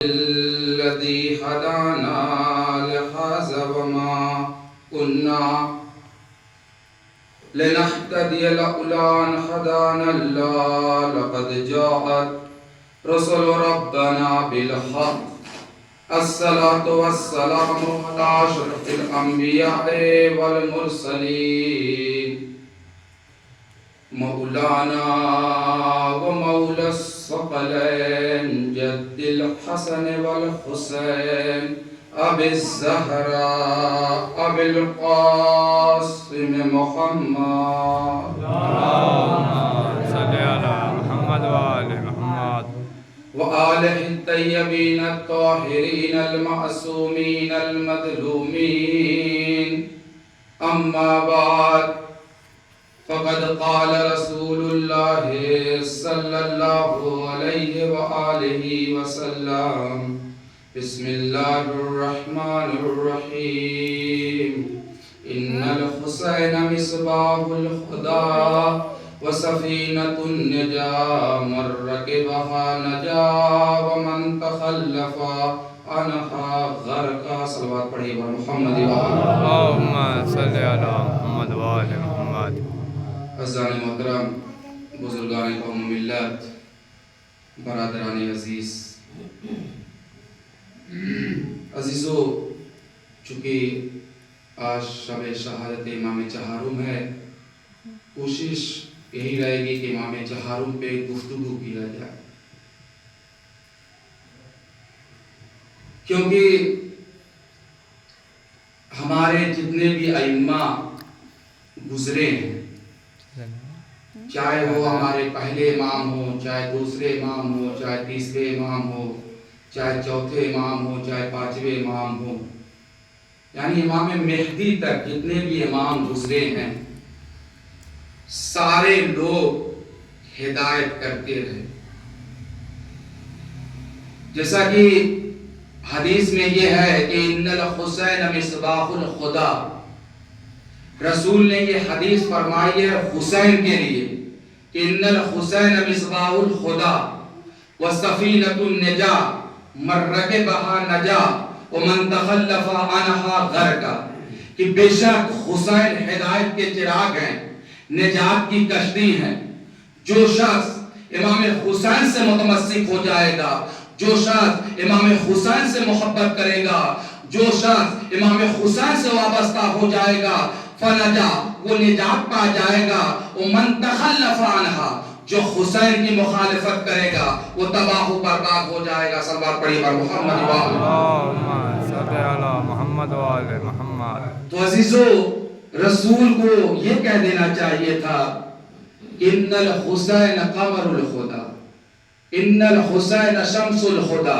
الذي هدانا لهذا وما كنا لنهتدي لولا أن هدانا الله لقد جاءت رسل ربنا بالحق الصلاة والسلام على أشرف الأنبياء والمرسلين مولانا ومولى الثقلين جد الحسن والحسين أبي الزهراء أبي القاسم محمد اللهم صل على محمد وآل محمد وآله الطيبين الطاهرين المعصومين المظلومين أما بعد فقد قال رسول الله صلى الله عليه وآله وسلم بسم الله الرحمن الرحيم إن الحسين مصباح الهدى وسفينة النجاة من ركبها نجا ومن تخلف عنها غرقا صلوات پڑھیے محمد اللهم صل على محمد وآل محمد. عزیزان محترم، بزرگان قوم ملت، برادران عزیز، عزیزو، چونکہ آج شب شہادت امام چہارم ہے، کوشش یہی رہے گی کہ امام چہارم پہ گفتگو کیا جائے، کیونکہ ہمارے جتنے بھی ائمہ گزرے ہیں، چاہے وہ ہمارے پہلے امام ہو، چاہے دوسرے امام ہو، چاہے تیسرے امام ہو، چاہے چوتھے امام ہو، چاہے پانچویں امام ہو، یعنی امام مہدی تک جتنے بھی امام گزرے ہیں، سارے لوگ ہدایت کرتے رہے. جیسا کہ حدیث میں یہ ہے کہ ان الحسین مصباح الخدا، رسول نے یہ حدیث فرمائی ہے حسین کے لیے کہ ان الحسین مصباح الخدا وسفینۃ النجاہ من رکبها نجا ومن تخلف عنها غرقا، کہ بے شک حسین ہدایت کے چراغ ہیں، نجات کی کشتی ہیں. جو شخص امام حسین سے متمسک ہو جائے گا، جو شخص امام حسین سے محبت کرے گا، جو شخص امام حسین سے وابستہ ہو جائے گا، فنجا، وہ نجات پا جائے گا. ومن تخلف عنها، جو حسین کی مخالفت کرے گا وہ تباہ و برباد ہو جائے گا. صلوات پڑھیے بر محمد اللهم صل على محمد وآل محمد. تو عزیزو، رسول کو یہ کہہ دینا چاہیے تھا ان الحسین قمر الخدا، ان الحسین شمس الخدا،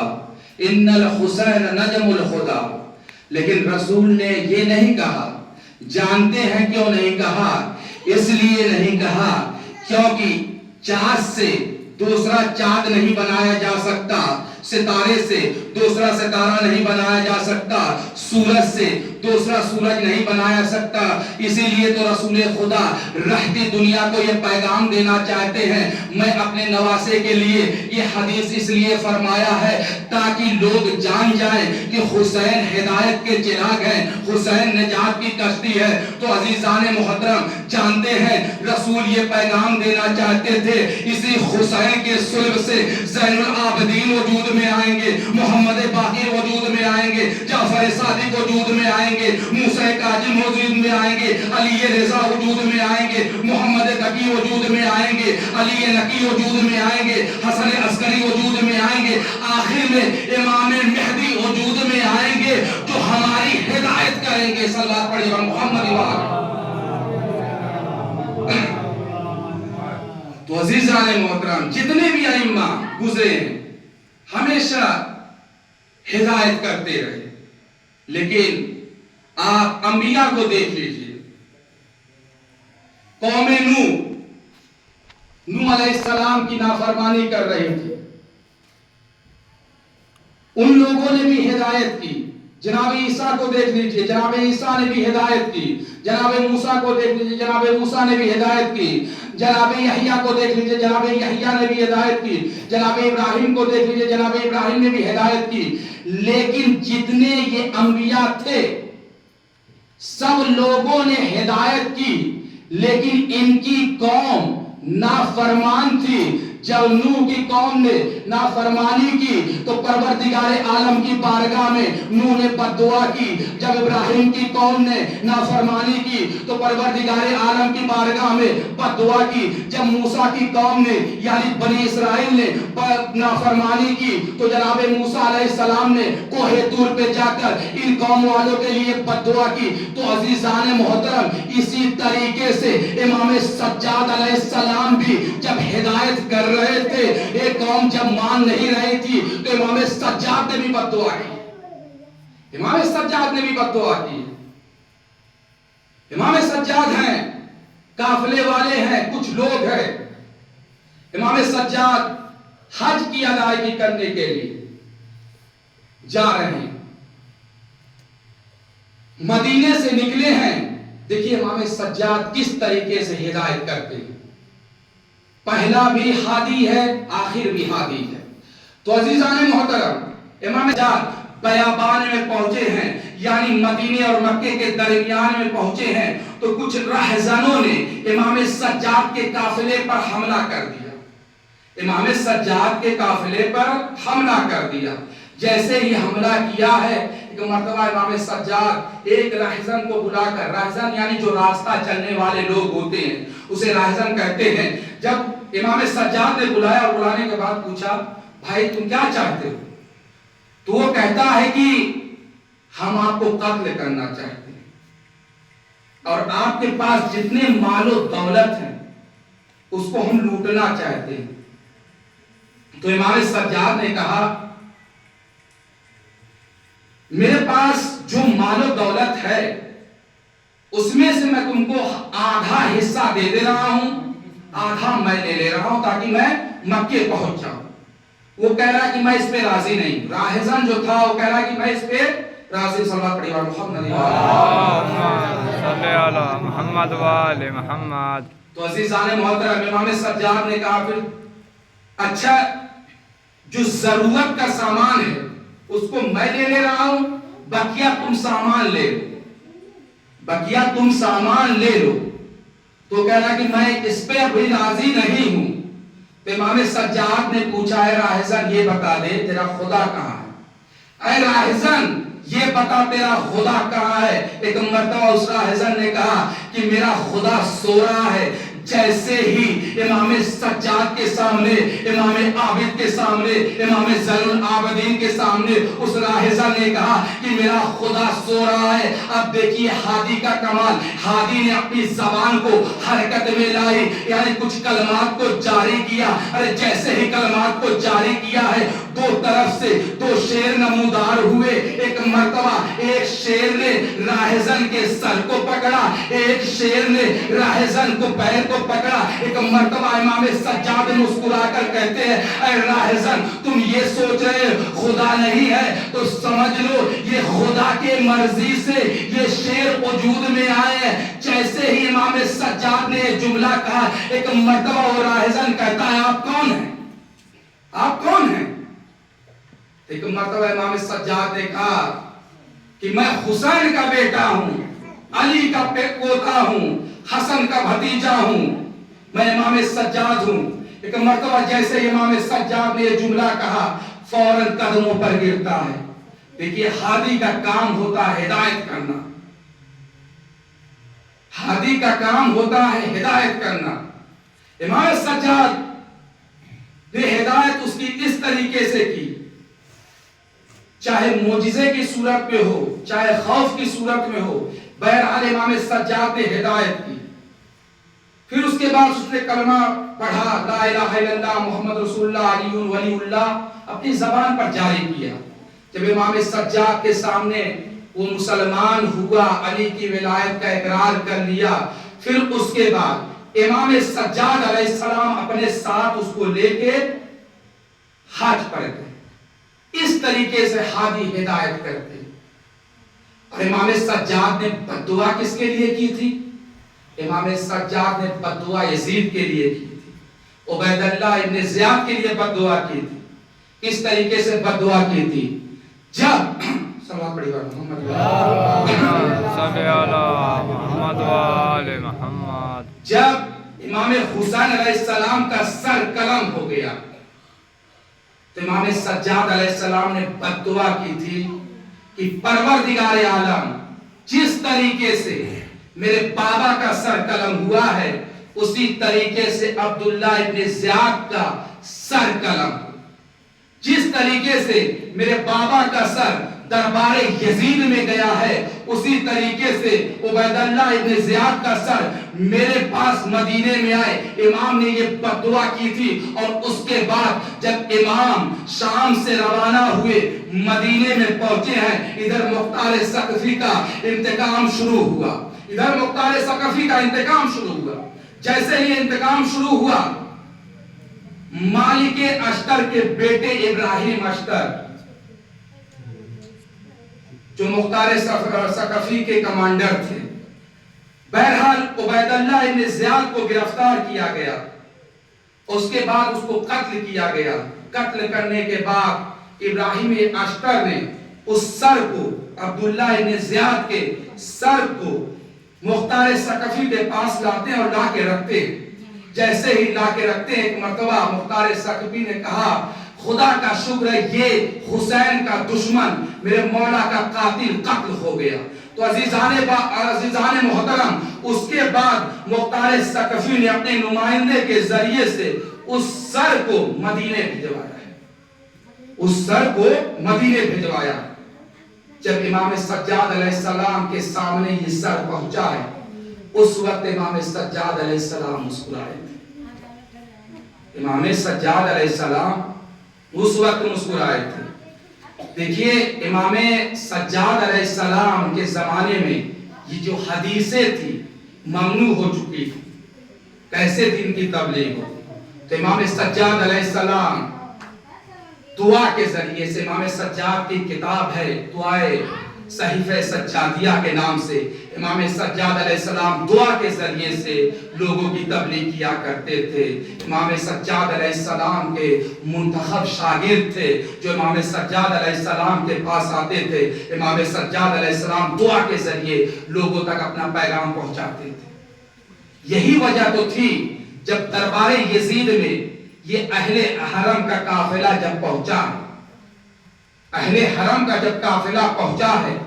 ان الحسین نجم الخدا. لیکن رسول نے یہ نہیں کہا. جانتے ہیں کیوں نہیں کہا؟ اس لیے نہیں کہا کیونکہ چاند سے دوسرا چاند نہیں بنایا جا سکتا، ستارے سے دوسرا ستارہ نہیں بنایا جا سکتا، سورج سے دوسرا سورج نہیں بنایا سکتا. اسی لیے تو رسول خدا رہتی دنیا کو یہ پیغام دینا چاہتے ہیں. میں اپنے نواسے کے لیے یہ حدیث اس لیے فرمایا ہے تاکہ لوگ جان جائیں کہ حسین ہدایت کے چراغ ہیں، حسین نجات کی کشتی ہے. تو عزیزان محترم، جانتے ہیں رسول یہ پیغام دینا چاہتے تھے اسی حسین کے صلب سے زین العابدین وجود میں آئیں گے، محمد باقر وجود میں آئیں گے، جعفر صادق وجود میں آئیں گے، موسیٰ کاظم وجود میں آئیں گے، علی رضا وجود میں آئیں گے، محمد تقی وجود میں آئیں گے، علی نقی وجود میں آئیں گے، حسن عسکری وجود میں آئیں گے، آخر میں امام مہدی وجود میں آئیں گے جو ہماری ہدایت کریں گے. صلوات پڑھیے بر محمد وآلہ. تو عزیزان محترم، جتنے بھی ائمہ گزرے ہیں ہمیشہ ہدایت کرتے رہے. لیکن آپ انبیاء کو دیکھ لیجئے. قوم نوح علیہ السلام کی نافرمانی کر رہی تھی، ان لوگوں نے بھی ہدایت کی. جناب عیسیٰ کو دیکھ لیجئے، جناب عیسیٰ نے بھی ہدایت کی. جناب موسیٰ کو دیکھ لیجئے، جناب موسیٰ نے بھی ہدایت کی. جناب یحییٰ کو دیکھ لیجئے، جناب یحییٰ نے بھی ہدایت کی، جناب ابراہیم کو دیکھ لیجئے، جناب ابراہیم نے بھی ہدایت کی. لیکن جتنے یہ انبیاء تھے سب لوگوں نے ہدایت کی، لیکن ان کی قوم نافرمان تھی. جب نوح کی قوم نے نافرمانی کی تو پروردگار عالم کی بارگاہ میں نوح نے بد دعا کی. جب ابراہیم کی قوم نے نافرمانی کی تو پروردگار عالم کی بارگاہ میں بد دعا کی. جب موسیٰ کی قوم نے یعنی بنی اسرائیل نے نافرمانی کی تو جناب موسیٰ علیہ السلام نے کوہ طور پہ جا کر ان قوم والوں کے لیے بد دعا کی. تو عزیزان محترم اسی طریقے سے امام سجاد علیہ السلام بھی جب ہدایت کر رہے تھے، ایک قوم جب مان نہیں رہی تھی تو امام سجاد نے بھی بد دعا کی. امام سجاد نے بھی بد دعا کی. امام سجاد ہیں، قافلے والے ہیں، کچھ لوگ ہیں. امام سجاد حج کی ادائیگی کرنے کے لیے جا رہے ہیں، مدینے سے نکلے ہیں. دیکھیے امام سجاد کس طریقے سے ہدایت کرتے ہیں. پہلا بھی ہادی ہے، آخر بھی ہادی ہے. تو عزیزان محترم امام سجاد بیابان میں پہنچے ہیں، یعنی مدینے اور مکے کے درمیان میں پہنچے ہیں تو کچھ رہزنوں نے امام سجاد کے قافلے پر حملہ کر دیا. امام سجاد کے قافلے پر حملہ کر دیا. جیسے ہی حملہ کیا ہے ایک مرتبہ امام سجاد ایک راہزن کو بلا کر، راہزن یعنی جو راستہ چلنے والے لوگ ہوتے ہیں اسے راہزن کہتے ہیں. جب امام سجاد نے بلایا اور بلانے کے بعد پوچھا بھائی تم کیا چاہتے ہو؟ تو وہ کہتا ہے کہ ہم آپ کو قتل کرنا چاہتے ہیں اور آپ کے پاس جتنے مال و دولت ہیں اس کو ہم لوٹنا چاہتے ہیں. تو امام سجاد نے کہا میرے پاس جو مال و دولت ہے اس میں سے میں تم کو آدھا حصہ دے دے رہا ہوں، آدھا میں لے رہا ہوں تاکہ میں مکے پہنچ جاؤں. وہ کہہ رہا کہ میں اس پہ راضی نہیں. راہزن جو تھا وہ کہہ رہا کہ میں اس پہ راضی. صلی اللہ علیہ وسلم محمد وآل محمد. تو عزیزان محترم امام سجاد نے کہا پھر اچھا جو ضرورت کا سامان ہے اس کو میں لے رہا ہوں، بقیہ تم سامان لے لو، بقیہ تم سامان لے لو. تو کہہ رہا کہ میں اس پہ ابھی راضی نہیں ہوں. تو امام سجاد نے پوچھا اے راہزن یہ بتا دے تیرا خدا کہاں ہے؟ اے راہزن یہ بتا تیرا خدا کہاں ہے؟ ایک مرتبہ اس راہزن نے کہا کہ میرا خدا سو رہا ہے. جیسے ہی امام سجاد کے سامنے، امام عابد کے سامنے، امام زین العابدین کے سامنے اس راہزن نے کہا کہ میرا خدا سو رہا ہے. اب دیکھیے ہادی کا کمال. ہادی نے اپنی زبان کو حرکت میں لائی، یعنی کچھ کلمات کو جاری کیا. ارے جیسے ہی کلمات کو جاری کیا ہے دو طرف سے دو شیر نمودار ہوئے. ایک مرتبہ ایک شیر نے راہزن کے سر کو پکڑا، ایک شیر نے راہزن کو پیر کو پکڑا. ایک مرتبہ امام سجاد مسکرا کر کہتے ہیں اے راہزن تم یہ سوچ رہے خدا نہیں ہے تو سمجھ لو یہ خدا کے مرضی سے یہ شیر وجود میں آئے ہیں. جیسے ہی امام سجاد نے جملہ کہا ایک مرتبہ وہ راہزن کہتا ہے آپ کون ہیں؟ آپ کون ہیں؟ ایک مرتبہ امام سجاد نے کہا کہ میں حسین کا بیٹا ہوں، علی کا پوتا ہوں، حسن کا بھتیجا ہوں، میں امام سجاد ہوں. ایک مرتبہ جیسے امام سجاد نے یہ جملہ کہا فوراً قدموں پر گرتا ہے. دیکھیے ہادی کا کام ہوتا ہے ہدایت کرنا، ہادی کا کام ہوتا ہے ہدایت کرنا. امام سجاد نے ہدایت اس کی اس طریقے سے کی، چاہے معجزے کی صورت میں ہو چاہے خوف کی صورت میں ہو. بہرحال امام سجاد نے ہدایت کی. پھر اس کے بعد اس نے کلمہ پڑھا لا الہ الا اللہ محمد رسول اللہ علی ولی اللہ اپنی زبان پر جاری کیا. جب امام سجاد کے سامنے وہ مسلمان ہوا، علی کی ولایت کا اقرار کر لیا، پھر اس کے بعد امام سجاد علیہ السلام اپنے ساتھ اس کو لے کے حج پر گئے. اس طریقے سے ہادی ہدایت کرتے. اور امام سجاد نے بد دعا کس کے لیے کی تھی؟ امام سجاد نے بد دعا یزید کے لیے کی تھی، عبید اللہ ابن زیاد کے لیے بد دعا کی تھی. کس طریقے سے بد دعا کی تھی؟ جب صلوات پڑھی محمد صلی اللہ محمد وآل محمد. جب امام حسین علیہ السلام کا سر قلم ہو گیا تو امام سجاد علیہ السلام نے بد دعا کی تھی کہ پروردگار عالم، جس طریقے سے میرے بابا کا سر قلم ہوا ہے اسی طریقے سے عبداللہ ابن زیاد کا سر قلم ہو. جس طریقے سے میرے بابا کا سر دربار یزید میں گیا ہے اسی طریقے سے عبید اللہ ابن زیاد کا سر میرے پاس مدینے میں آئے. امام نے یہ بد دعا کی تھی. اور اس کے بعد جب امام شام سے روانہ ہوئے مدینے میں پہنچے ہیں، ادھر مختار ثقفی کا انتقام شروع ہوا. ادھر مختار ثقفی کا انتقام شروع ہوا. جیسے ہی انتقام شروع ہوا، مالک اشتر کے بیٹے ابراہیم اشتر جو مختار ثقفی کے کمانڈر تھے، بہرحال عبید اللہ ابن زیاد کو گرفتار کیا گیا. اس کے بعد اس کو قتل کیا گیا. قتل کرنے کے بعد ابراہیم اشتر نے اس سر کو، عبداللہ ابن زیاد کے سر کو مختار ثقفی کے پاس لاتے ہیں اور لا کے رکھتے ہیں. جیسے ہی لا کے رکھتے ہیں، ایک مرتبہ مختار ثقفی نے کہا خدا کا شکر ہے یہ حسین کا دشمن میرے مولا کا قاتل قتل ہو گیا. تو عزیزان محترم، اس کے بعد مختار ثقفی نے اپنے نمائندے کے ذریعے سے اس سر کو مدینے بھجوایا ہے. اس سر کو مدینے بھجوایا. جب امام سجاد علیہ السلام کے سامنے یہ سر پہنچا ہے، اس وقت امام سجاد علیہ السلام مسکرائے تھے. امام سجاد علیہ السلام اس وقت مسکرائے تھے. دیکھیے امام سجاد علیہ السلام کے زمانے میں یہ جو حدیثیں تھی ممنوع ہو چکی تھی. کیسے تھی ان کی تبلیغ ہو؟ تو امام سجاد علیہ السلام دعا کے ذریعے سے، امام سجاد کی کتاب ہے دعائے صحیفہ سجادیہ کے نام سے، امام سجاد علیہ السلام دعا کے ذریعے سے لوگوں کی تبلیغ کیا کرتے تھے. امام سجاد علیہ السلام کے منتخب شاگرد تھے جو امام سجاد علیہ السلام کے پاس آتے تھے. امام سجاد علیہ السلام دعا کے ذریعے لوگوں تک اپنا پیغام پہنچاتے تھے. یہی وجہ تو تھی جب دربار یزید میں یہ اہل حرم کا قافلہ جب پہنچا، اہل حرم کا جب قافلہ پہنچا ہے،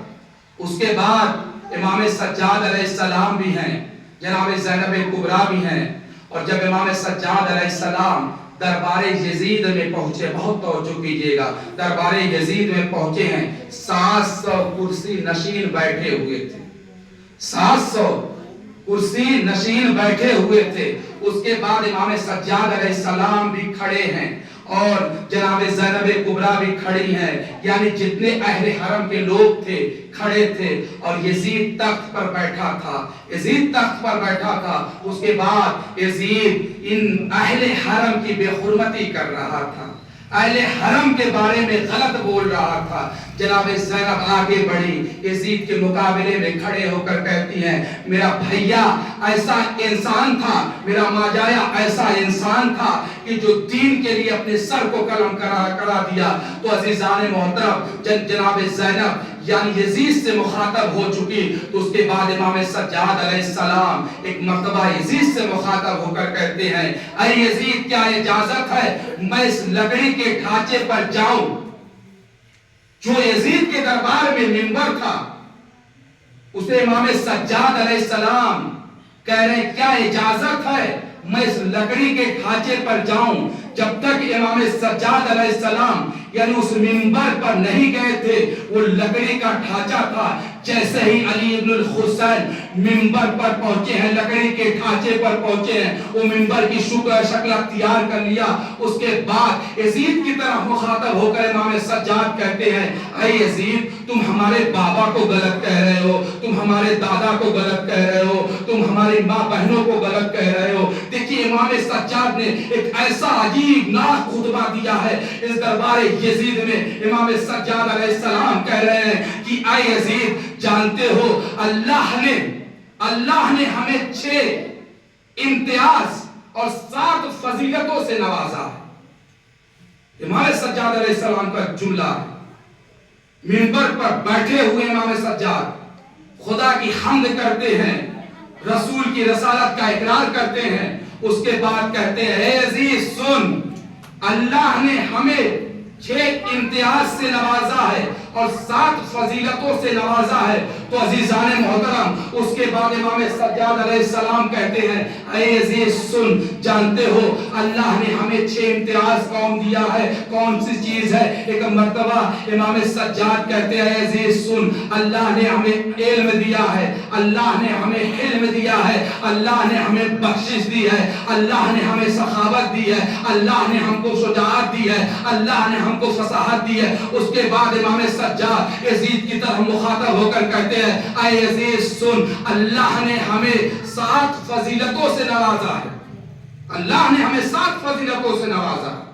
اس کے بعد امام سجاد علیہ السلام بھی ہیں، جناب زینب کبریٰ بھی ہیں. اور جب امام سجاد علیہ السلام دربار یزید میں پہنچے، بہت توجہ کیجئے گا، دربار یزید میں پہنچے ہیں، 700 کرسی نشین بیٹھے ہوئے تھے. 700 کرسی نشین بیٹھے ہوئے تھے. اس کے بعد امام سجاد علیہ السلام بھی کھڑے ہیں اور جناب زینب کبریٰ بھی کھڑی ہیں. یعنی جتنے اہل حرم کے لوگ تھے کھڑے تھے. اور یزید تخت پر بیٹھا تھا، یزید تخت پر بیٹھا تھا. اس کے بعد یزید ان اہل حرم کی بے حرمتی کر رہا تھا، اہل حرم کے بارے میں غلط بول رہا تھا. جناب زینب آگے بڑھی، یزید کے مقابلے میں کھڑے ہو کر کہتی ہیں میرا بھیا ایسا انسان تھا، میرا ماجایا ایسا انسان تھا کہ جو دین کے لیے اپنے سر کو قلم کرا دیا. تو عزیزان محترم، جناب زینب یعنی یزید سے مخاطب ہو چکی. تو اس کے بعد امام سجاد علیہ السلام ایک مرتبہ یزید سے مخاطب ہو کر کہتے ہیں اے یزید، کیا اجازت ہے میں اس لکڑی کے ڈھانچے پر جاؤں؟ جو یزید کے دربار میں منبر تھا، اسے امام سجاد علیہ السلام کہہ رہے ہیں کیا اجازت ہے میں اس لکڑی کے ڈھانچے پر جاؤں؟ جب تک امام سجاد علیہ السلام یعنی اس منبر پر نہیں گئے تھے، وہ لکڑی کا ڈھانچہ تھا. جیسے ہی علی ابن الحسین منبر پر پہنچے ہیں، لکڑی کے ڈھانچے پر پہنچے ہیں، وہ منبر کی شکل اختیار کر لیا. اس کے بعد یزید کی طرف مخاطب ہو کر امام سجاد کہتے ہیں اے یزید، تم ہمارے بابا کو غلط کہہ رہے ہو، تم ہمارے دادا کو غلط کہہ رہے ہو، تم ہماری ماں بہنوں کو غلط کہہ رہے ہو. دیکھیے امام سجاد نے ایک ایسا عجیب ناک خطبہ دیا ہے اس دربار یزید میں. امام سجاد علیہ السلام کہہ رہے ہیں کہ اے یزید، جانتے ہو اللہ اللہ نے ہمیں 6 امتیاز اور 7 فضیلتوں سے نوازا ہے۔ امام سجاد علیہ السلام کا جملہ ہے۔ منبر پر بیٹھے ہوئے امام سجاد خدا کی حمد کرتے ہیں، رسول کی رسالت کا اقرار کرتے ہیں، اس کے بعد کہتے ہیں اے عزیز سن، اللہ نے ہمیں 6 امتیاز سے نوازا ہے اور 7 فضیلتوں سے نوازا ہے۔ تو عزیزان محترم، اس کے بعد امام سجاد علیہ السلام کہتے ہیں اے عزیز سن، جانتے ہو اللہ نے ہمیں 6 امتیاز کون دیا ہے، کون سی چیز ہے؟ ایک مرتبہ امام سجاد کہتے ہیں اے عزیز سن، اللہ نے ہمیں علم دیا ہے، اللہ نے ہمیں حلم دیا ہے، اللہ نے ہمیں بخشش دی ہے، اللہ نے ہمیں سخاوت دی ہے، اللہ نے ہم کو شجاعت دی ہے، اللہ نے ہم کو فصاحت دی ہے۔ اس کے بعد امام سجاد یزید کی طرح مخاطب ہو کر کہتے ہیں اے عزیز سن، اللہ نے ہمیں 7 فضیلتوں سے نوازا ہے، اللہ نے ہمیں 7 فضیلتوں سے نوازا ہے۔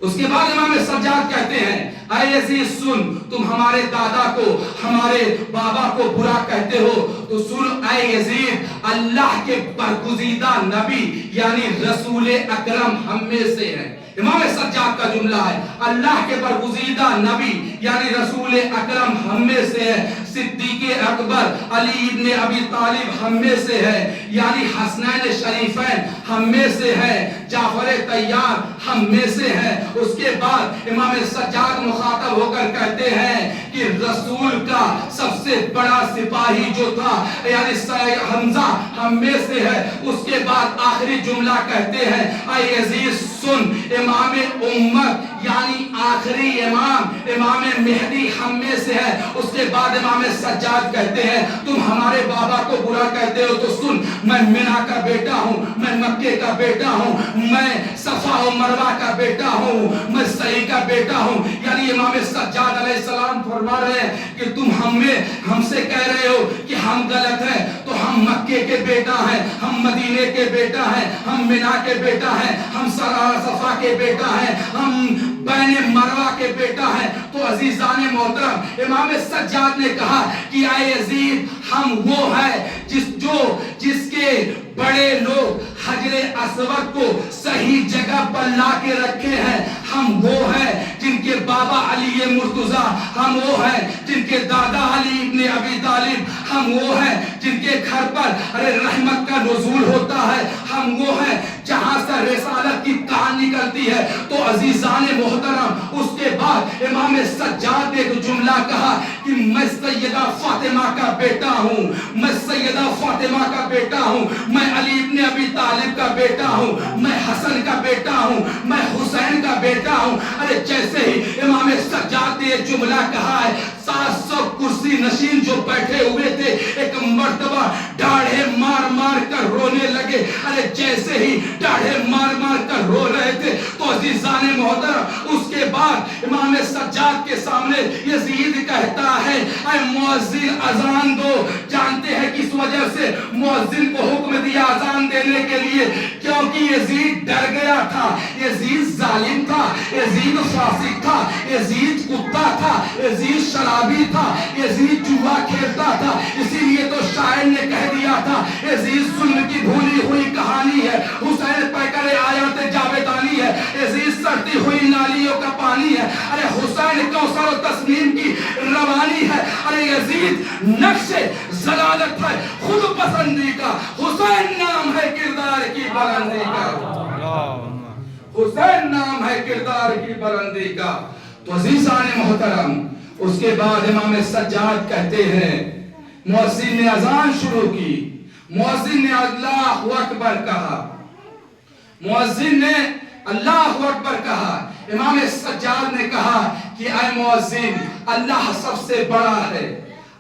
اس کے بعد امام سجاد کہتے ہیں اے عزیز سن، تم ہمارے دادا کو، ہمارے بابا کو برا کہتے ہو تو سن اے یزید، اللہ کے برگزیدہ نبی یعنی رسول اکرم ہم میں سے ہے۔ امام سجاد کا جملہ ہے اللہ کے برگزیدہ نبی یعنی رسول اکرم ہم میں سے ہے، صدیق اکبر علی ابن ابی طالب ہم میں سے ہے، یعنی حسنین شریفین ہم میں سے ہے، جعفر طیار ہم میں سے ہے۔ اس کے بعد امام سجاد مخاطب ہو کر کہتے ہیں کہ رسول کا سب سے بڑا سپاہی جو تھا یعنی حمزہ ہم میں سے ہے۔ اس کے بعد آخری جملہ کہتے ہیں اے عزیز سن، امام امت یعنی آخری امام امام مہدی ہم میں سے ہے۔ اس کے بعد امام سجاد کہتے ہیں تم ہمارے بابا کو برا کہتے ہو تو سن، میں منا کا بیٹا ہوں، میں مکے کا بیٹا ہوں، میں صفا و مروہ کا بیٹا ہوں، میں صحیح کا بیٹا ہوں۔ یعنی امام سجاد علیہ السلام فرما رہے ہیں کہ تم ہم سے کہہ رہے ہو کہ ہم غلط ہیں، تو ہم مکے کے بیٹا ہیں، ہم مدینے کے بیٹا ہیں، ہم منا کے بیٹا ہیں، ہم صفا کے بیٹا ہیں، ہم بین مروہ کے بیٹا ہیں۔ تو عزیزان محترم، امام سجاد نے کہا کہ اے یزید، ہم وہ ہے جس کے بڑے لوگ حجر اسود کو صحیح جگہ پر لا کے رکھے ہیں، ہم وہ ہیں جن کے بابا علی مرتضیٰ، ہم وہ ہیں جن کے دادا علی ابن ابی طالب، ہم وہ ہیں جن کے گھر پر رحمت کا نزول ہوتا ہے، ہم وہ ہیں جہاں سے رسالت کی کہانی نکلتی ہے۔ تو عزیزان محترم، اس کے بعد امام سجاد نے ایک جملہ کہا کہ میں سیدہ فاطمہ کا بیٹا ہوں، میں سیدہ فاطمہ کا بیٹا ہوں، میں علی ابن ابی طالب کا بیٹا ہوں، میں حسن کا بیٹا ہوں، میں حسین کا بیٹا ہوں۔ ارے جیسے ہی امام سجاد نے یہ جملہ کہا ہے، 700 کرسی نشین جو بیٹھے ہوئے تھے ایک مرتبہ ڈاڑھے مار مار کر رونے لگے۔ ارے جیسے ہی ڈاڑھے مار مار کر رو رہے تھے تو عزیزان محترم، اس کے بعد امام سجاد کے سامنے یزید کہتا ہے اے مؤذن اذان دو۔ جانتے ہیں کس وجہ سے مؤذن کو حکم دیا اذان دینے کے لیے؟ کیونکہ یزید ڈر گیا تھا، یزید ظالم تھا، یزید فاسق تھا، یزید کتا تھا، یزید شرابی تھا، یزید جوا کھیلتا تھا۔ اسی لیے تو شاعر نے کہہ دیا تھا یزید ظلم کی بھولی ہوئی کہانی ہے، حسین پیکر آیات جاویدانی ہے، یزید سڑتی ہوئی نالیوں کا پانی ہے، ارے حسین کوثر و تسنیم کی روانی ہے، ارے یزید نقش ضلالت ہے خود پسندی کا، حسین نام ہے کردار کی بلندی کا، حسین نام ہے کردار کی بلندی کا۔ تو عزیزان محترم، اس کے بعد امام سجاد کہتے ہیں مؤذن نے اذان شروع کی، مؤذن نے اللہ اکبر کہا، مؤذن نے اللہ اکبر کہا۔ امام سجاد نے کہا کہ اے مؤذن، اللہ سب سے بڑا ہے،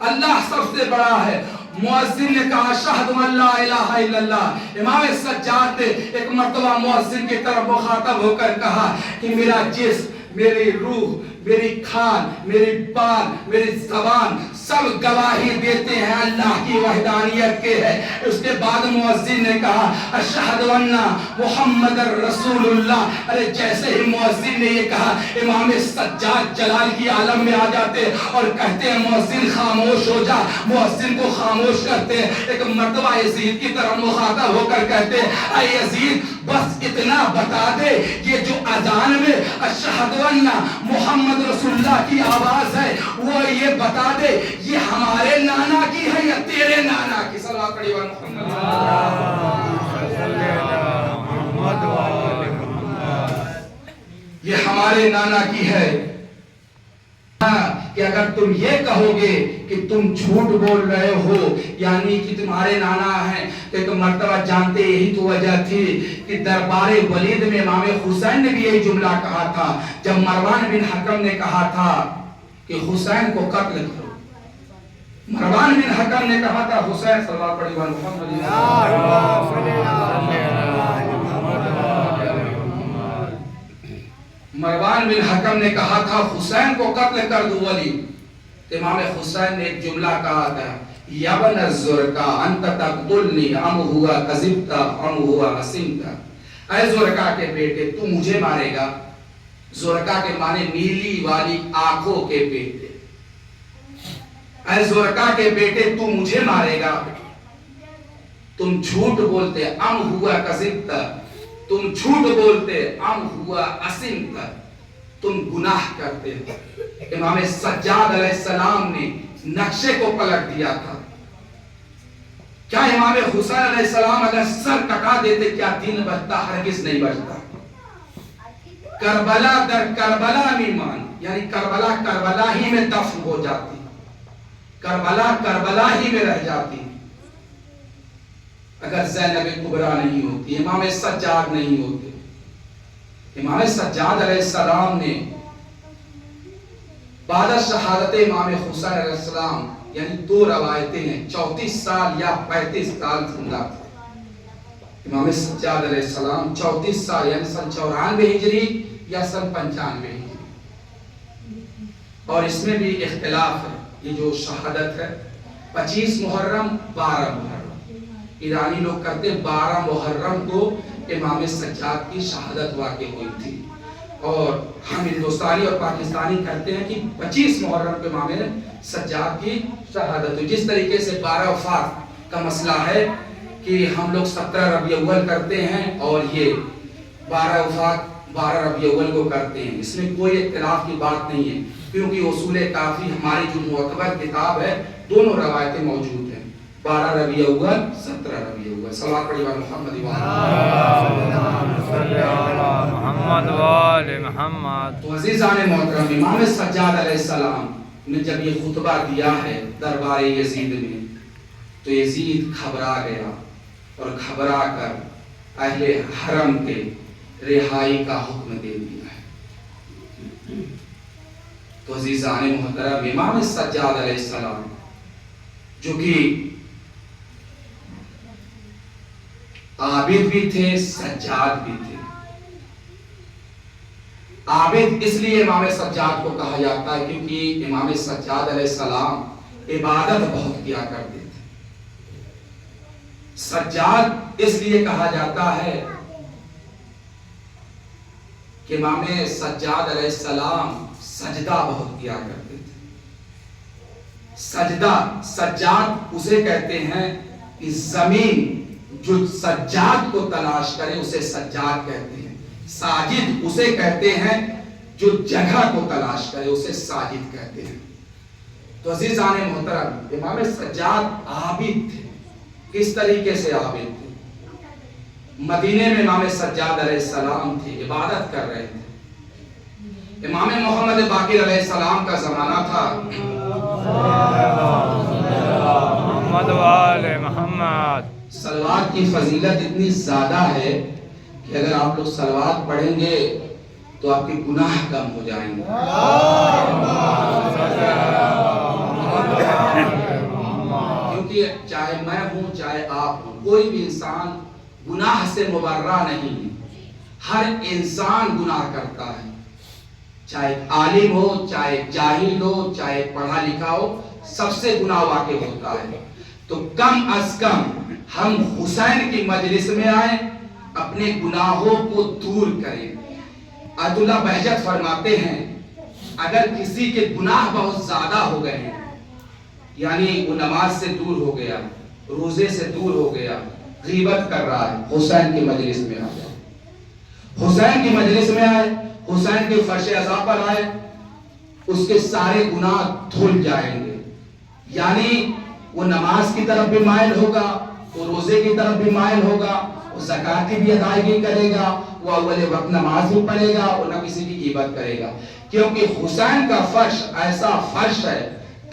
اللہ سب سے بڑا ہے۔ مؤذن نے کہا اشہد ان لا الہ الا اللہ۔ امام سجاد نے ایک مرتبہ مؤذن کی طرف مخاطب ہو کر کہا کہ میرا جسم، میری روح، میری کھال، میری بال، میری زبان سب گواہی دیتے ہیں اللہ کی وحدانیت کے ہے. اس کے بعد مؤذن نے کہا اشہد ان محمد رسول اللہ. ارے جیسے ہی مؤذن نے یہ کہا امام سجاد جلال کی عالم میں آ جاتے اور کہتے ہیں مؤذن خاموش ہو جا. مؤذن کو خاموش کرتے ہیں. ایک مرتبہ یزید کی طرف مخاطب ہو کر کہتے اے یزید بس اتنا بتا دے یہ جو اذان میں اشہد ان محمد رسول اللہ کی آواز ہے وہ یہ بتا دے یہ ہمارے نانا کی ہے یا تیرے نانا کی. صلوات پڑھی محمد یہ ہمارے نانا کی ہے. کہ اگر تم یہ کہو گے کہ تم جھوٹ بول رہے ہو یعنی کہ تمہارے نانا ہیں. ایک مرتبہ جانتے یہی تو وجہ تھی کہ دربار ولید میں امام حسین نے بھی یہی جملہ کہا تھا جب مروان بن حکم نے کہا تھا کہ حسین کو قتل کرو. مروان بن حکم نے کہا تھا حسین صلی اللہ علیہ وسلم مروان بن حکم نے کہا تھا حسین کو قتل کر دو ولید. امام حسین نے ایک جملہ کہا تھا یا بن الزرقا انت تقتلنی ام ہوا کذبتا ام ہوا حسنتا. اے زرقا کے بیٹے تو مجھے مارے گا. زرقا کے معنی نیلی والی آنکھوں کے بیٹے. اے زرقا کے بیٹے تو مجھے مارے گا. تم جھوٹ بولتے ام ہوا کذبتا تم جھوٹ بولتے ام ہوا اسمتا تم گناہ کرتے. امام سجاد علیہ السلام نے نقشے کو پلٹ دیا تھا. کیا امام حسین علیہ السلام اگر سر کٹا دیتے کیا دین بچتا؟ ہرگز نہیں بچتا. کربلا در کربلا میمان یعنی کربلا کربلا ہی میں دفن ہو جاتی. کربلا کربلا ہی میں رہ جاتی اگر زینب کبریٰ نہیں ہوتی امام سجاد نہیں ہوتے. امام سجاد علیہ السلام نے بعد شہادت امام حسین علیہ السلام یعنی دو روایتیں ہیں 34 سال یا 35 سال زندہ تھے. امام سجاد علیہ السلام 34 سال یعنی سن 94 ہجری یا سن 95 ہجری. اور اس میں بھی اختلاف ہے. یہ جو شہادت ہے 25 محرم 12 محرم ایرانی لوگ کرتے ہیں 12 محرم کو امام سجاد کی شہادت واقع ہوئی تھی اور ہم ہندوستانی اور پاکستانی کرتے ہیں کہ 25 محرم کو امام سجاد کی شہادت ہوئی. جس طریقے سے 12 وفات کا مسئلہ ہے کہ ہم لوگ 17 ربیع اول کرتے ہیں اور یہ 12 وفات 12 ربیع اول کو کرتے ہیں. اس میں کوئی اختلاف کی بات نہیں ہے کیونکہ اصول کافی ہماری جو معتبر کتاب ہے دونوں روایتیں موجود ہیں 12 ربیع اول 17 ربیع اول. صلوات پڑھی محمد محمد. تو عزیزان محترم امام سجاد علیہ السلام نے جب یہ خطبہ دیا ہے دربار یزید میں تو یزید گھبرا گیا اور گھبرا کر اہل حرم کے رہائی کا حکم دے دیا ہے. تو عزیزان محترم امام سجاد علیہ السلام جو کہ عابد بھی تھے سجاد بھی تھے. عابد اس لیے امام سجاد کو کہا جاتا ہے کیونکہ امام سجاد علیہ السلام عبادت بہت کیا کرتے تھے. سجاد اس لیے کہا جاتا ہے کہ امام سجاد علیہ السلام سجدہ بہت کیا کرتے تھے. سجدہ سجاد اسے کہتے ہیں کہ زمین جو سجاد کو تلاش کرے اسے سجاد کہتے ہیں. ساجد اسے کہتے ہیں جو جگہ کو تلاش کرے اسے ساجد کہتے ہیں. تو عزیزان محترم امام سجاد عابد تھے. کس طریقے سے عابد تھے؟ مدینے میں امام سجاد علیہ السلام تھے عبادت کر رہے تھے. امام محمد باقر علیہ السلام کا زمانہ تھا. محمد والے محمد. صلوات کی فضیلت اتنی زیادہ ہے کہ اگر آپ لوگ صلوات پڑھیں گے تو آپ کے گناہ کم ہو جائیں گے. کیونکہ چاہے میں ہوں چاہے آپ ہوں کوئی بھی انسان گناہ سے مبرہ نہیں ہے. ہر انسان گناہ کرتا ہے چاہے عالم ہو چاہے جاہل ہو چاہے پڑھا لکھا ہو سب سے گناہ واقع ہوتا ہے. تو کم از کم ہم حسین کی مجلس میں آئیں, اپنے گناہوں کو دور کریں. آیت اللہ بہجت فرماتے ہیں اگر کسی کے گناہ بہت زیادہ ہو گئے ہیں, یعنی وہ نماز سے دور ہو گیا, روزے سے دور ہو گیا, غیبت کر رہا ہے, حسین کی مجلس میں آ جائے. حسین کی مجلس میں آئے, حسین کے فرش عزا پر آئے, اس کے سارے گناہ دھل جائیں گے. یعنی وہ نماز کی طرف بھی مائل ہوگا, وہ روزے کی طرف بھی مائل ہوگا, وہ زکات کی بھی ادائیگی کرے گا, وہ اول وقت نماز بھی پڑھے گا, اور نہ کسی کی غیبت کرے گا. کیونکہ حسین کا فرش ایسا فرش ہے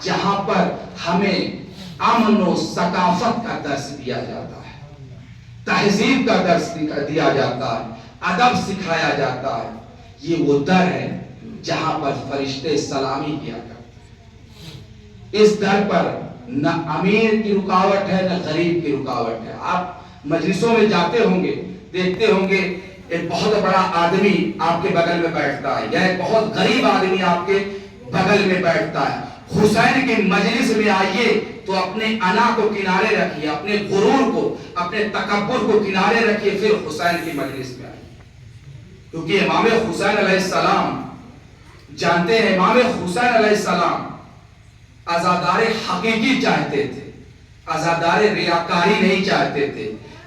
جہاں پر ہمیں امن و ثقافت کا درس دیا جاتا ہے, تہذیب کا درس دیا جاتا ہے, ادب سکھایا جاتا ہے. یہ وہ در ہے جہاں پر فرشتے سلامی کیا کرتے ہیں. اس در پر نہ امیر کی رکاوٹ ہے نہ غریب کی رکاوٹ ہے. آپ مجلسوں میں جاتے ہوں گے, دیکھتے ہوں گے ایک بہت بڑا آدمی آپ کے بغل میں بیٹھتا ہے, یا ایک بہت غریب آدمی آپ کے بغل میں بیٹھتا ہے. حسین کی مجلس میں آئیے تو اپنے انا کو کنارے رکھیے, اپنے غرور کو, اپنے تکبر کو کنارے رکھیے, پھر حسین کی مجلس میں آئیے. کیونکہ امام حسین علیہ السلام جانتے ہیں, امام حسین علیہ السلام عزادار حقیقی چاہتے تھے, عزادار ریاکاری نہیں چاہتے تھے.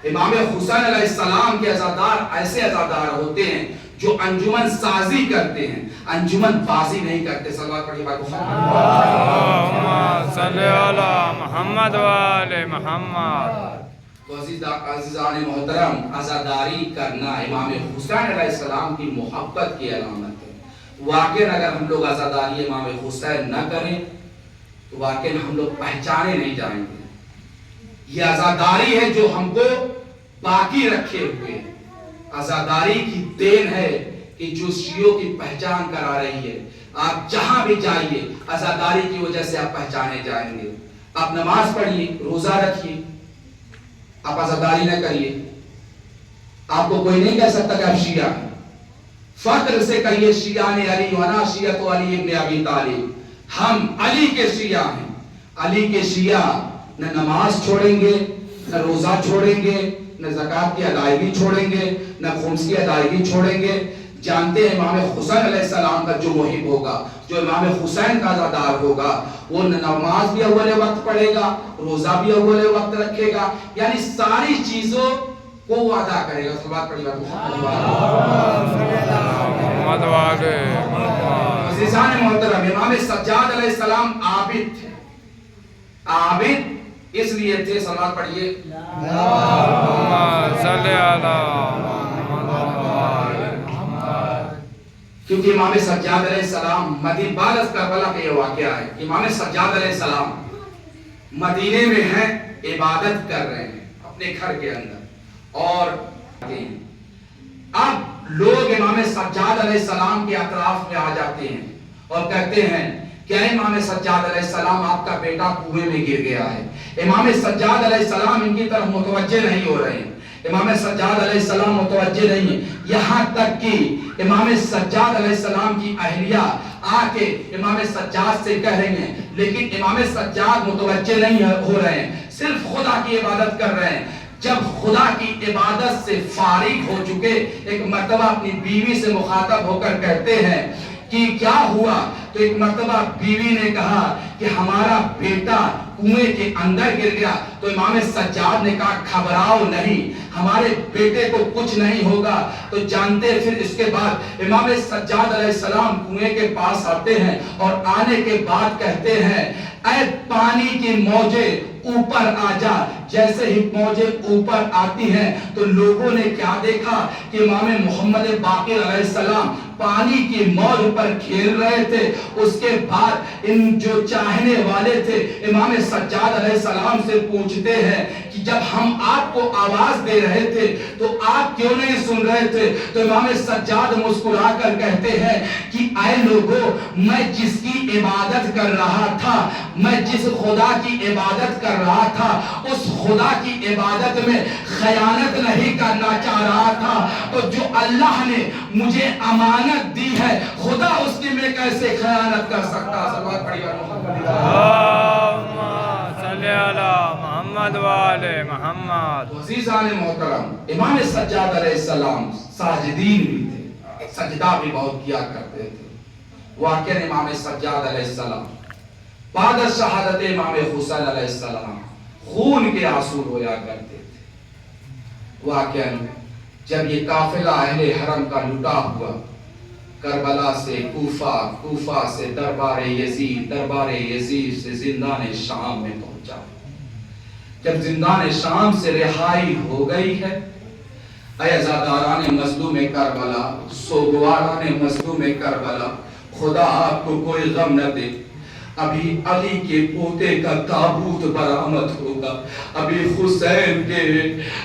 امام حسین علیہ السلام کے عزادار ایسے عزادار ہوتے ہیں جو انجمن سازی کرتے ہیں, انجمن بازی نہیں کرتے. صلوات پڑھیے بھائی اللہم صلی علی محمد و آل محمد. عزیزان محترم, عزاداری کرنا امام حسین علیہ السلام کی محبت کی علامت ہے. واقعاً اگر ہم لوگ عزاداری امام حسین نہ کریں تو واقعاً ہم لوگ پہچانے نہیں جائیں گے. یہ عزاداری ہے جو ہم کو باقی رکھے ہوئے. عزاداری کی دین ہے کہ جو شیعوں کی پہچان کرا رہی ہے. آپ جہاں بھی جائیے عزاداری کی وجہ سے آپ پہچانے جائیں گے. آپ نماز پڑھیے, روزہ رکھیے, آپ عزاداری نہ کریے, آپ کو کوئی نہیں کہہ سکتا کہ آپ شیعہ ہیں. فخر سے کہیے شیعان علی وانا شیعت علی ابن ابی طالب, ہم علی کے شیعہ ہیں. علی کے شیعہ نہ نماز چھوڑیں گے, نہ روزہ چھوڑیں گے, نہ زکات کی ادائیگی چھوڑیں گے, نہ خمس کی ادائیگی چھوڑیں گے. جانتے ہیں امام حسین علیہ السلام کا جو محب ہوگا, جو امام حسین کا عزادار ہوگا, وہ نماز بھی اول وقت پڑھے گا, روزہ بھی اول وقت رکھے گا, یعنی ساری چیزوں کو وہ ادا کرے گا. صلوات پڑھیے محمد و آل محمد. عزیزان محترم, امام سجاد علیہ السلام عابد تھے. عابد اس لیے تھے, صلوات پڑھیے, اللہم صلی علی محمد و آل محمد. کیونکہ امام سجاد علیہ السلام مدینہ بالذ کربلا کا یہ واقعہ ہے. امام سجاد علیہ السلام مدینے میں ہیں, عبادت کر رہے ہیں اپنے گھر کے اندر, اور اب لوگ امام سجاد علیہ السلام کے اطراف میں آ جاتے ہیں اور کہتے ہیں کیا امام سجاد علیہ السلام آپ کا بیٹا کنویں میں گر گیا ہے. امام سجاد علیہ السلام ان کی طرف متوجہ نہیں ہو رہے ہیں. امام سجاد علیہ السلام متوجہ نہیں ہیں, یہاں تک کہ امام سجاد علیہ السلام کی اہلیہ آ کے امام سجاد سے کہہ رہی ہیں, لیکن امام سجاد متوجہ نہیں ہو رہے ہیں, صرف خدا کی عبادت کر رہے ہیں. جب خدا کی عبادت سے فارغ ہو چکے, ایک مرتبہ اپنی بیوی سے مخاطب ہو کر کہتے ہیں کہ کیا ہوا, تو ایک مرتبہ بیوی نے کہا کہ ہمارا بیٹا کنویں کے اندر گر گیا. تو امام سجاد نے کہا گھبراؤ نہیں, ہمارے بیٹے کو کچھ نہیں ہوگا. تو جانتے پھر اس کے بعد امام سجاد علیہ السلام کنویں کے پاس آتے ہیں اور آنے کے بعد کہتے ہیں اے پانی کی موجیں اوپر آ جا. جیسے ہی موجیں اوپر آتی ہیں تو لوگوں نے کیا دیکھا کہ امام محمد باقر علیہ السلام پانی کی موج پر کھیل رہے تھے. اس کے بعد ان جو چاہنے والے تھے امام سجاد علیہ السلام سے پوچھتے ہیں کہ جب ہم آپ کو آواز دے رہے تھے تو آپ کیوں نہیں سن رہے تھے. تو امام سجاد مسکرا کر کہتے ہیں کہ اے لوگوں, میں جس کی عبادت کر رہا تھا, میں جس خدا کی عبادت کر رہا تھا, اس خدا کی عبادت میں خیانت نہیں کرنا چاہ رہا تھا. تو جو اللہ نے مجھے امانت دی ہے, خدا اس کی میں کیسے خیانت کر سکتا. صلوات پڑھیے. محمد وآل محمد. عزیزان محترم، امام سجاد علیہ السلام ساجدین بھی تھے، سجدہ بھی بہت کیا کرتے تھے. واقعہ امام سجاد علیہ السلام بعد از شہادت امام حسین علیہ السلام خون کے آنسو رویا کرتے تھے. واقعہ جب یہ قافلہ اہل حرم کا لٹا ہوا کربلا سے کوفہ، کوفہ سے دربار یزید، دربار یزید سے زندان شام میں پہنچا. جب زندان شام سے رہائی ہو گئی ہے، اے عزاداران مظلوم کربلا، سوگواران مظلوم کربلا، خدا آپ کو کوئی غم نہ دے. ابھی علی کے پوتے کا تابوت برآمد ہوگا، ابھی حسین کے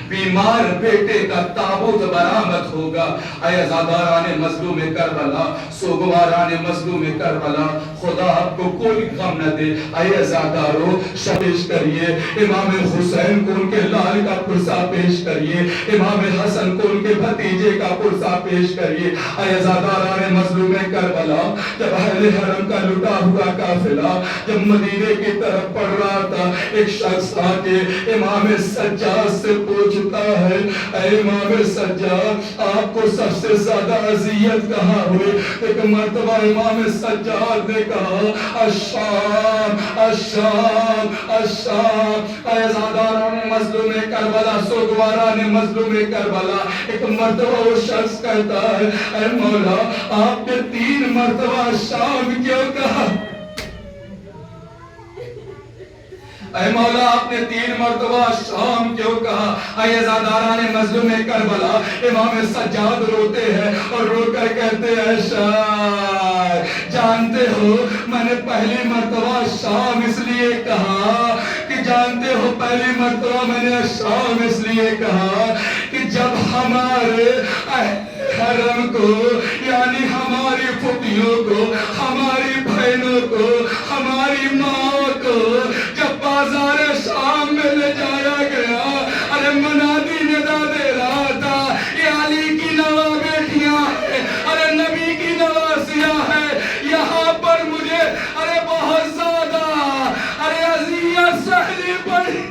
بیمار بیٹے کا تابوت برآمد ہوگا. اے عزاداران مظلوم کربلا، سوگواران مظلوم کربلا، خدا آپ کو کوئی غم نہ دے. اے عزادارو، پیش کریے امام حسین کو ان کے لال کا پرسہ پیش کریے، امام حسن کو ان کے بھتیجے کا پرسہ پیش کریے. اے عزاداران مظلوم کربلا، جب اہل حرم کا لٹا ہوا قافلہ جب مدینے کی طرف پڑھ رہا تھا، ایک شخص آکے امام سجاد سے پوچھتا ہے، اے امام سجاد، آپ کو سب سے زیادہ اذیت کہاں ہوئی؟ ایک مرتبہ امام سجاد نے کہا، الشام، الشام، الشام. اے عزاداران مظلوم کربلا، سوگواران مظلوم کربلا، ایک مرتبہ وہ شخص کہتا ہے، اے مولا، آپ نے 3 مرتبہ شام کیوں کہا؟ اے مولا، آپ نے 3 مرتبہ شام کیوں کہا؟ اے عزاداران مظلوم کربلا، امام سجاد روتے ہیں اور رو کر کہتے ہیں، شاہ جانتے ہو میں نے پہلی مرتبہ شام اس لیے کہا کہ جانتے ہو پہلی مرتبہ میں نے شام اس لیے کہا کہ جب ہمارے حرم کو، یعنی ہماری پھوپھیوں کو، ہماری بہنوں کو، ہماری ماں کو جب بازار شام میں لے جایا گیا، ارے منادی ندا دے رہا تھا، یہ علی کی نوا بیٹیاں ہیں، ارے نبی کی نواسیاں ہیں، یہاں پر مجھے ارے بہت زیادہ ارے اذیت سہنی پڑی.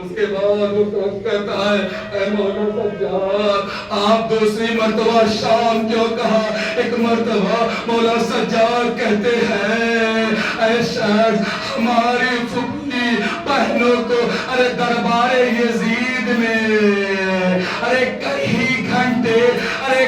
اس کے بعد وہ کہتا ہے، اے مولا سجاد، آپ دوسری مرتبہ شام کیوں کہا؟ ایک مرتبہ مولا سجاد کہتے ہیں، اے شخص، ہماری پھوپھی بہنوں کو ارے دربار یزید میں ارے کئی گھنٹے ارے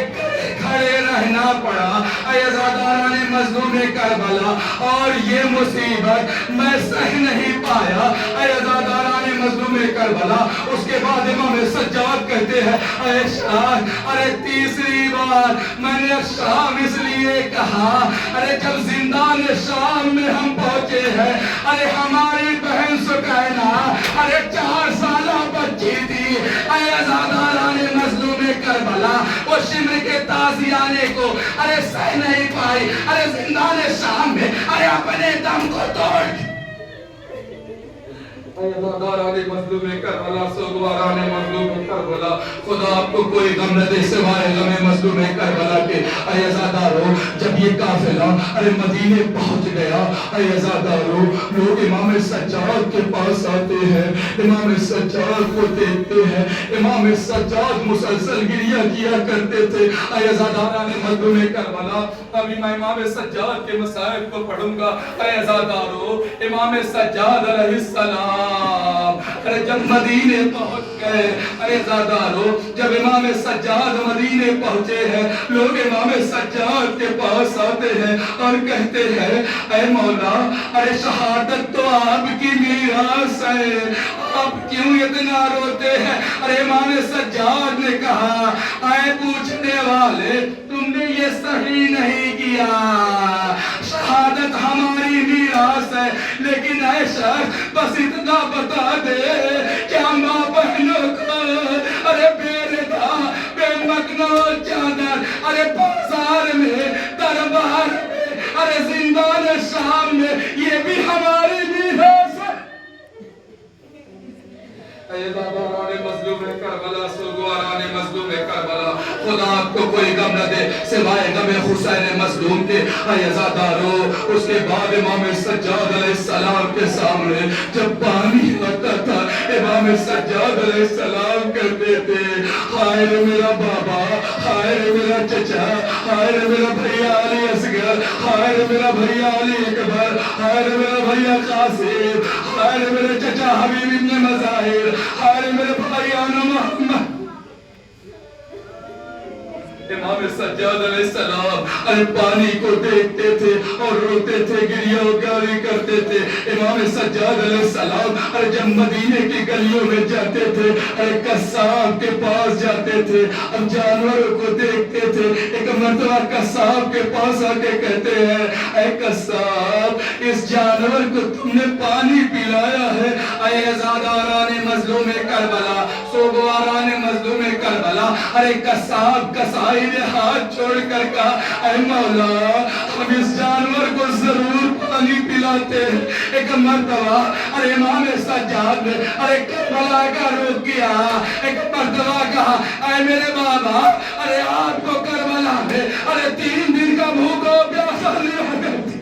کھڑے رہنا پڑا. اے عزاداران مظلوم کربلا، اور یہ مصیبت میں سہ نہیں پایا. اے عزاداران مظلوم کربلا، اس کے بعد امام سجاد کہتے ہیں، اے شاہ، ارے تیسری بار میں نے شام اس لیے کہا، ارے جب زندان شام میں ہم پہنچے ہیں، ارے ہماری بہن سکینہ ارے 4 سالہ بچی تھی. اے عزاداران مظلوم کربلا، وہ شمر کے تازی آنے کو ارے سہ نہیں پائی، ارے زندان شام میں ارے اپنے دم کو توڑ. اے عزاداران مظلوم کربلا، سوگواران مظلوم کربلا، خدا آپ کو کوئی غم نہ دے سوائے غم مظلوم کربلا کے. اے عزادارو، جب یہ قافلہ ارے مدینے پہنچ گیا، اے عزادارو، لوگ امام سجاد کے پاس آتے ہیں، امام سجاد کو دیکھتے ہیں. امام سجاد مسلسل گریہ کیا کرتے تھے. اے عزاداران مظلوم کربلا، ابھی میں امام سجاد کے مصائب کو پڑھوں گا. اے عزادارو، امام سجاد علیہ السلام ارے جب مدینے پہنچ گئے، اے عزادارو، جب امام سجاد مدینے پہنچے ہیں، لوگ امام سجاد کے پاس آتے ہیں اور کہتے ہیں، اے مولا، ارے شہادت تو آپ کی میراث ہے، آپ کیوں اتنا روتے ہیں؟ ارے امام سجاد نے کہا، اے پوچھنے والے، تم نے یہ صحیح نہیں کیا، شہادت ہماری میراث ہے، لیکن اے شخص بس اتنا بتا دے کیا ماں بہنوں کو ارے بے ردا بے مکنو چادر ارے بازار میں دربار میں ارے زندان شام میں یہ بھی ہماری میراث ہے. اے عزاداران مظلوم کربلا، سوگواران مظلوم کربلا، خدا آپ کو کوئی غم نہ دے سوائے غم حسین مظلوم کے. اے عزادارو اس کے بعد امام سجاد علیہ السلام کے سامنے جب پانی ہوتا تھا امام سجاد علیہ السلام کہتے تھے ہائے رے میرا بابا، ہائے رے میرا چچا، ہائے رے میرا بھیا علی اصغر، ہائے رے میرا بھیا علی اکبر، ہائے رے میرا بھیا قاسم، ہائے رے میرے چچا حبیب ابن مظاہر، ہائے رے میرے بھائیان محمد. امام سجاد علیہ السلام ارے پانی کو دیکھتے تھے اور روتے تھے، گریہ وگاری کرتے تھے. امام سجاد علیہ السلام ارے جب مدینے کی گلیوں میں جاتے تھے ارے قصاب کے پاس جاتے تھے، اب جانوروں کو دیکھتے تھے. ایک مرتبہ قصاب کے پاس آ کے کہتے ہیں اے قصاب اس جانور کو تم نے پانی پلایا ہے. اے عزاداران مظلوم کربلا، سوگواران مظلوم کربلا، ارے قصاب قصائی نے ہاتھ چھوڑ کر کہا اے مولا ہم اس جانور کو ضرور پانی پلاتے ہیں. ایک مرتبہ ارے امام سجاد نے ارے کربلا کا رخ کیا، ایک مرتبہ کہا اے میرے بابا ارے آپ کو کربلا میں ارے 3 دن کا بھوک و پیاسا لیا کرتی.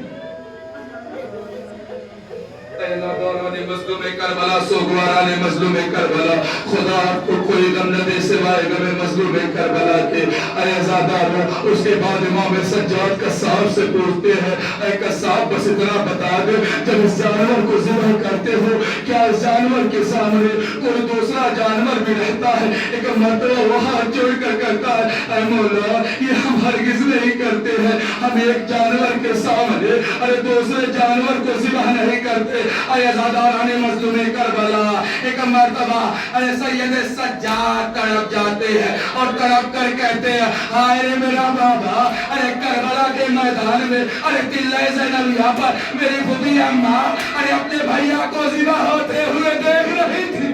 اے ناداران مظلوم کربلا، سوگواران مظلوم کربلا، خدا آپ کو کوئی غم نہ دے سوائے غم مظلوم کربلا کے. اے عزادار اس کے بعد امام سجاد قصاب سے پوچھتے ہیں اے قصاب بس اتنا بتا دے جب اس جانور کو ذبح کرتے ہو کیا اس جانور کے سامنے کوئی دوسرا جانور بھی رہتا ہے؟ ایک مرتبہ وہ ہاتھ جوڑ کر کہتا ہے اے مولا یہ ہم ہرگز نہیں کرتے ہیں، ہم ایک جانور کے سامنے ارے دوسرے جانور کو ذبح نہیں کرتے. اے عزاداران مظلوم کربلا ایک مرتبہ ارے سید سجاد تڑپ جاتے ہیں اور تڑپ کر کہتے ہیں ہائے رے میرا بابا ارے کربلا کے میدان میں ارے قلعہ زینبیہ پر میری پھوپھی اماں ارے اپنے بھیا کو ذبح ہوتے ہوئے دیکھ رہی تھی.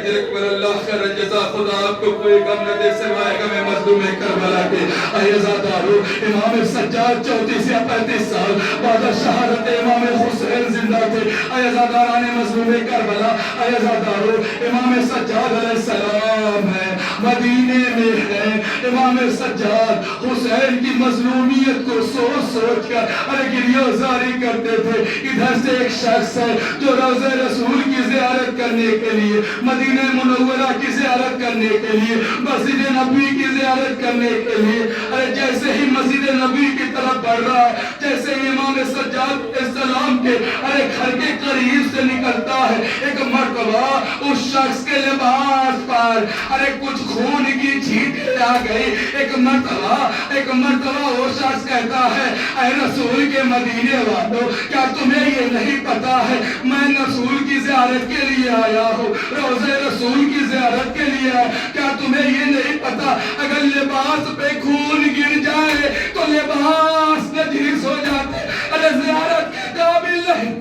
اجرکم اللہ خیر الجزا، خدا آپ کو کوئی غم نہ دے سوائے غم مظلوم کربلا کے. اے عزادارو امام سجاد 34 سے 35 سال بعد شہادت امام حسین زندہ تھے. اے عزاداران مظلوم کربلا، اے عزادارو امام سجاد علیہ السلام ہے مدینے میں ہے. امام سجاد حسین کی مظلومیت کو سوچ سوچ کر ارے گریہ زاری کرتے تھے. ادھر سے ایک شخص ہے جو روضہ رسول کی زیارت کرنے کے لیے، مدینہ منورہ کی زیارت کرنے کے لیے، مسجد نبی کی زیارت کرنے کے لیے ارے جیسے ہی مسجد نبی کی طرف بڑھ رہا ہے، جیسے ہی امام سجاد السلام کے ارے گھر کے قریب سے نکلتا ہے، ایک مرتبہ اس شخص کے لباس پر ارے کچھ خون کی چھینٹیں آ گئی. ایک مرتبہ وہ شخص کہتا ہے اے رسول کے مدینے والوں کیا تمہیں یہ نہیں پتا ہے میں رسول کی زیارت کے لیے آیا ہوں، روضہ رسول کی زیارت کے لیے آیا. کیا تمہیں یہ نہیں پتا اگر لباس پہ خون گر جائے تو لباس نجیس ہو جاتے، ارے زیارت کے قابل نہیں.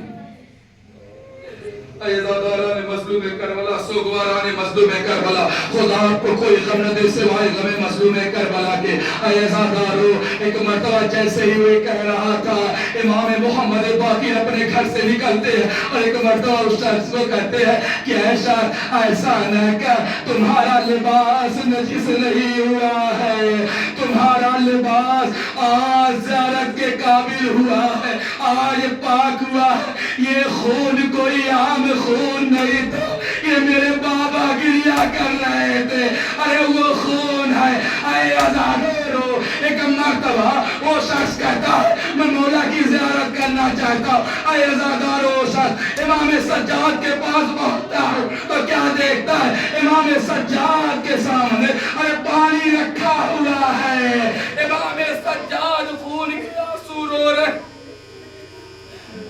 اے عزاداران مظلوم کربلا، سوگواران مظلوم کربلا، خدا آپ کو کوئی غم نہ دے سوائے غم مظلوم کربلا کے. اے عزادارو ایک مرتبہ جیسے ہی وہ کہہ رہا تھا امام محمد باقر اپنے گھر سے نکلتے ہیں اور ایک مرتبہ اس شخص کو کہتے ہیں کہ اے شخص ایسا نہ کر، تمہارا لباس نجس نہیں ہوا ہے، تمہارا لباس آج زیارت کے قابل ہوا ہے، آج پاک ہوا ہے. یہ خون کوئی عام خون نہیں تھا، یہ میرے بابا گریہ کر رہے تھے، ارے وہ خون ہے. اے عزادارو ایک مرتبہ وہ شخص کہتا ہے میں مولا کی زیارت کرنا چاہتا ہوں. اے عزادارو وہ شخص امام سجاد کے پاس پہنچتا ہے تو کیا دیکھتا ہے امام سجاد کے سامنے ارے پانی رکھا ہوا ہے. امام سجاد خون کے آنسو رو رہے،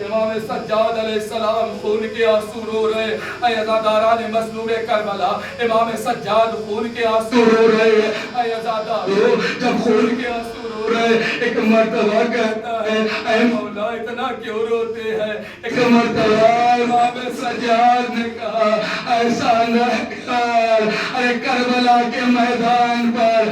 امام سجاد علیہ السلام خون کے آنسو رو رہے. اے عزاداران مظلوم کربلا امام سجاد خون کے آنسو رو رہے. اے عزادارو جب خون کے آنسو رو رہے ایک مرتبہ کہتا ہے اے مولا اتنا کیوں روتے ہیں؟ ایک مرتبہ امام سجاد نے کہا ایسا نہ کر، ارے کربلا کے میدان پر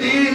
3